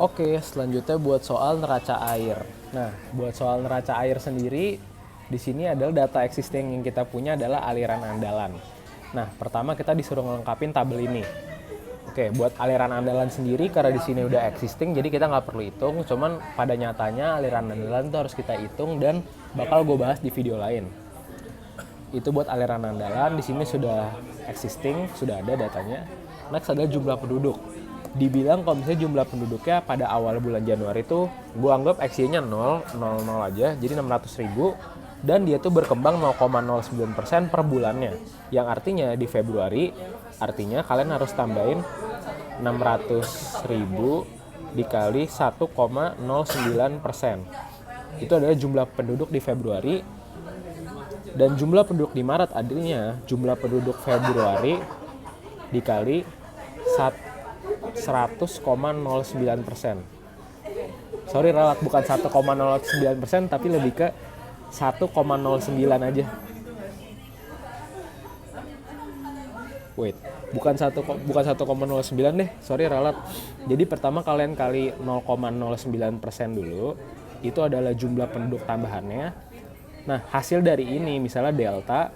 Oke, selanjutnya buat soal neraca air. Nah, buat soal neraca air sendiri, di sini adalah data existing yang kita punya adalah aliran andalan. Nah, pertama kita disuruh ngelengkapin tabel ini. Oke, buat aliran andalan sendiri karena di sini udah existing, jadi kita nggak perlu hitung. Cuman pada nyatanya aliran andalan itu harus kita hitung dan bakal gue bahas di video lain. Itu buat aliran andalan, di sini sudah existing, sudah ada datanya. Next adalah jumlah penduduk. Dibilang kalau misalnya jumlah penduduknya pada awal bulan Januari itu gue anggap X-nya 0 aja, jadi 600.000, dan dia tuh berkembang 0,09% per bulannya, yang artinya di Februari artinya kalian harus tambahin 600.000 dikali 1,09%. Itu adalah jumlah penduduk di Februari. Dan jumlah penduduk di Maret artinya jumlah penduduk Februari dikali 100,09%. Sorry ralat, bukan 1,09%, tapi lebih ke 1,09 aja. Wait, bukan 1,09 deh, sorry ralat. Jadi pertama kalian kali 0,09% dulu, itu adalah jumlah penduduk tambahannya. Nah, hasil dari ini misalnya delta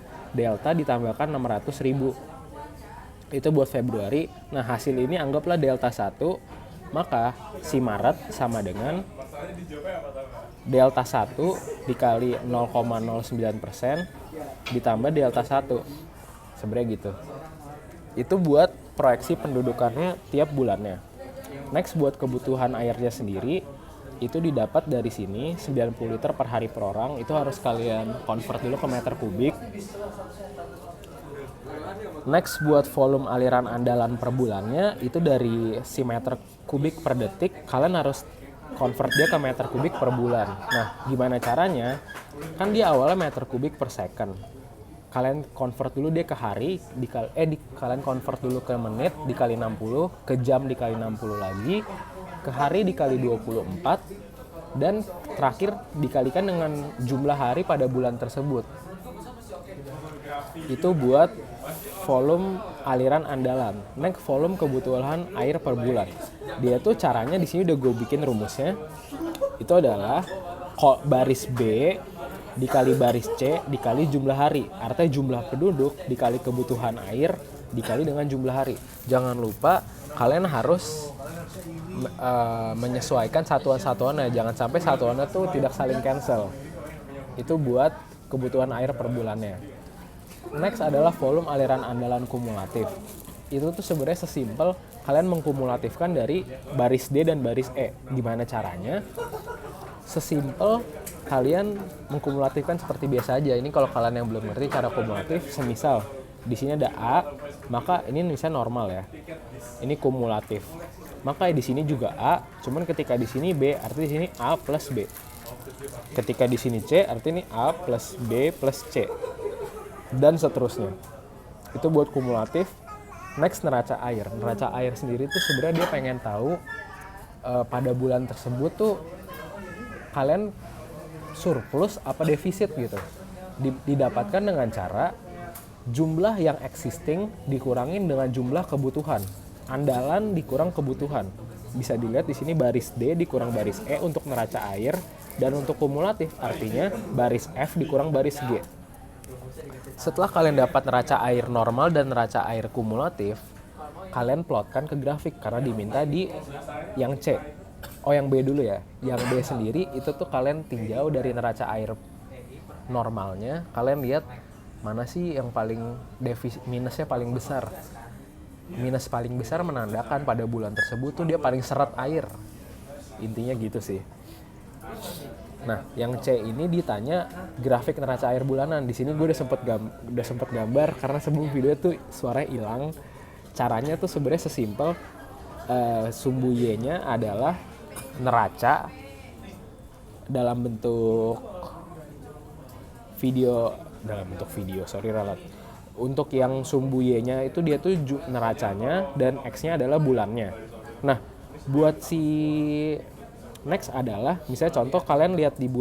ditambahkan 600.000. Itu buat Februari. Nah, hasil ini anggaplah delta 1, maka si Maret sama dengan delta 1 dikali 0,09% ditambah delta 1. Sebenarnya gitu. Itu buat proyeksi pendudukannya tiap bulannya. Next buat kebutuhan airnya sendiri, itu didapat dari sini 90 liter per hari per orang. Itu harus kalian convert dulu ke meter kubik. Next buat volume aliran andalan per bulannya, itu dari si meter kubik per detik, kalian harus convert dia ke meter kubik per bulan. Nah, gimana caranya? Kan dia awalnya meter kubik per second. Kalian convert dulu dia ke hari, kalian convert dulu ke menit dikali 60, ke jam dikali 60 lagi, ke hari dikali 24, dan terakhir dikalikan dengan jumlah hari pada bulan tersebut. Itu buat volume aliran andalan. Next, volume kebutuhan air per bulan. Dia tuh caranya di sini udah gue bikin rumusnya. Itu adalah baris B dikali baris C dikali jumlah hari. Artinya jumlah penduduk dikali kebutuhan air dikali dengan jumlah hari. Jangan lupa kalian harus menyesuaikan satuan-satuannya. Jangan sampai satuannya tuh tidak saling cancel. Itu buat kebutuhan air per bulannya. Next adalah volume aliran andalan kumulatif. Itu tuh sebenarnya sesimpel kalian mengkumulatifkan dari baris D dan baris E. Gimana caranya? Sesimpel kalian mengkumulatifkan seperti biasa aja. Ini kalau kalian yang belum ngerti cara kumulatif, semisal di sini ada A, maka ini misalnya normal ya. Ini kumulatif. Maka di sini juga A, cuman ketika di sini B, artinya di sini A plus B. Ketika di sini C, artinya ini A plus B plus C. Dan seterusnya. Itu buat kumulatif. Next, neraca air. Neraca air sendiri tuh sebenarnya dia pengen tahu pada bulan tersebut tuh kalian surplus apa defisit gitu. Didapatkan dengan cara jumlah yang existing dikurangin dengan jumlah kebutuhan. Andalan dikurang kebutuhan. Bisa dilihat di sini baris D dikurang baris E untuk neraca air, dan untuk kumulatif artinya baris F dikurang baris G. Setelah kalian dapat neraca air normal dan neraca air kumulatif, kalian plotkan ke grafik karena diminta di yang C. Oh, yang B dulu ya. Yang B sendiri itu tuh kalian tinjau dari neraca air normalnya, kalian lihat mana sih yang paling minusnya paling besar. Minus paling besar menandakan pada bulan tersebut tuh dia paling seret air. Intinya gitu sih. Nah, yang C ini ditanya grafik neraca air bulanan. Di sini gue udah sempet gambar karena sebelum video tuh suaranya hilang. Caranya tuh sebenarnya sesimpel sumbu Y-nya adalah neraca dalam bentuk video, ralat. Untuk yang sumbu Y-nya itu dia tuh neracanya dan X-nya adalah bulannya. Nah, buat si next adalah misalnya contoh kalian lihat di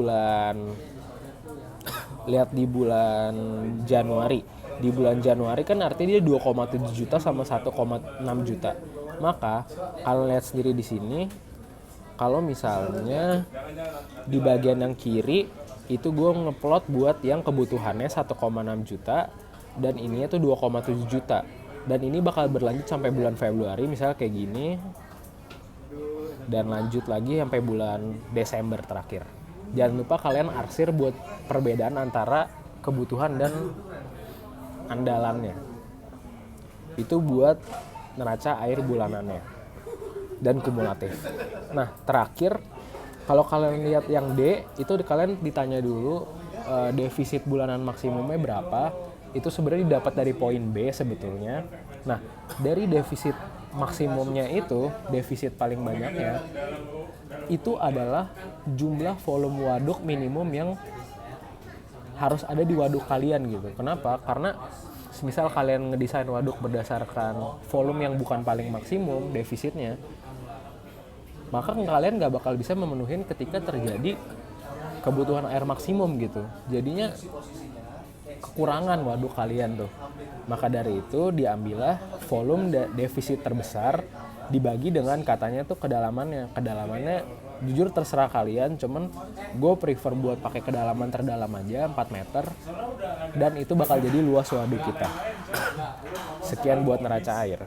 bulan Januari. Di bulan Januari kan artinya dia 2,7 juta sama 1,6 juta. Maka kalian lihat sendiri di sini kalau misalnya di bagian yang kiri itu gue ngeplot buat yang kebutuhannya 1,6 juta dan ininya tuh 2,7 juta. Dan ini bakal berlanjut sampai bulan Februari misalnya kayak gini, dan lanjut lagi sampai bulan Desember terakhir. Jangan lupa kalian arsir buat perbedaan antara kebutuhan dan andalannya. Itu buat neraca air bulanannya dan kumulatif. Nah, terakhir kalau kalian lihat yang D, itu kalian ditanya dulu defisit bulanan maksimumnya berapa. Itu sebenarnya didapat dari poin B sebetulnya. Nah, dari defisit maksimumnya itu, defisit paling banyaknya, itu adalah jumlah volume waduk minimum yang harus ada di waduk kalian gitu. Kenapa? Karena misal kalian ngedesain waduk berdasarkan volume yang bukan paling maksimum defisitnya, maka kalian gak bakal bisa memenuhin ketika terjadi kebutuhan air maksimum gitu. Jadinya kekurangan waduk kalian tuh. Maka dari itu diambillah volume defisit terbesar dibagi dengan katanya tuh kedalamannya. Kedalamannya jujur terserah kalian, cuman gue prefer buat pakai kedalaman terdalam aja 4 meter, dan itu bakal jadi luas waduk kita. Sekian buat neraca air.